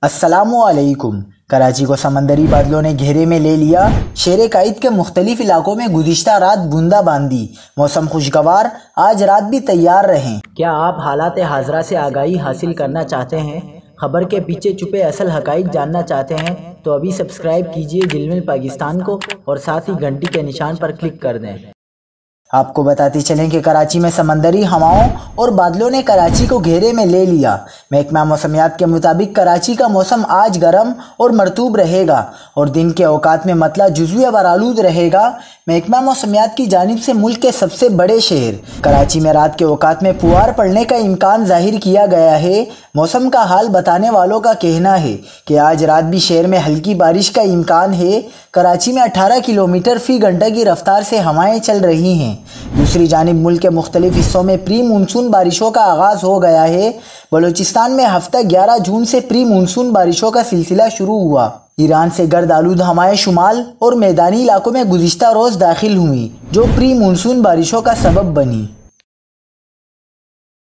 السلام علیکم۔ کراچی کو سمندری بادلوں نے گھیرے میں لے لیا۔ شیر قائد کے مختلف علاقوں میں گزشتہ رات بوندا باندی، موسم خوشگوار، آج رات بھی تیار رہیں۔ کیا آپ حالات حاضرہ سے آگاہی حاصل کرنا چاہتے ہیں؟ خبر کے پیچھے چھپے اصل حقائق جاننا چاہتے ہیں تو ابھی سبسکرائب کیجئے جلمل پاکستان کو اور ساتھ ہی گھنٹی کے نشان پر کلک کر دیں۔ آپ کو بتاتے چلیں کہ کراچی میں سمندری ہواؤں اور بادلوں نے کراچی کو گھیرے میں لے لیا۔ محکمہ موسمیات کے مطابق کراچی کا موسم آج گرم اور مرطوب رہے گا اور دن کے اوقات میں مطلع جزوی برآلود رہے گا۔ محکمہ موسمیات کی جانب سے ملک کے سب سے بڑے شہر کراچی میں رات کے اوقات میں پھوار پڑنے کا امکان ظاہر کیا گیا ہے۔ موسم کا حال بتانے والوں کا کہنا ہے کہ آج رات بھی شہر میں ہلکی بارش کا امکان ہے۔ کراچی میں 18 کلومیٹر فی گھنٹہ کی رفتار سے ہوائیں چل رہی ہیں۔ دوسری جانب ملک کے مختلف حصوں میں پری مونسون بارشوں کا آغاز ہو گیا ہے۔ بلوچستان میں ہفتہ 11 جون سے پری مونسون بارشوں کا سلسلہ شروع ہوا۔ ایران سے گرد آلود ہوائیں شمال اور میدانی علاقوں میں گزشتہ روز داخل ہوئیں جو پری مونسون بارشوں کا سبب بنی۔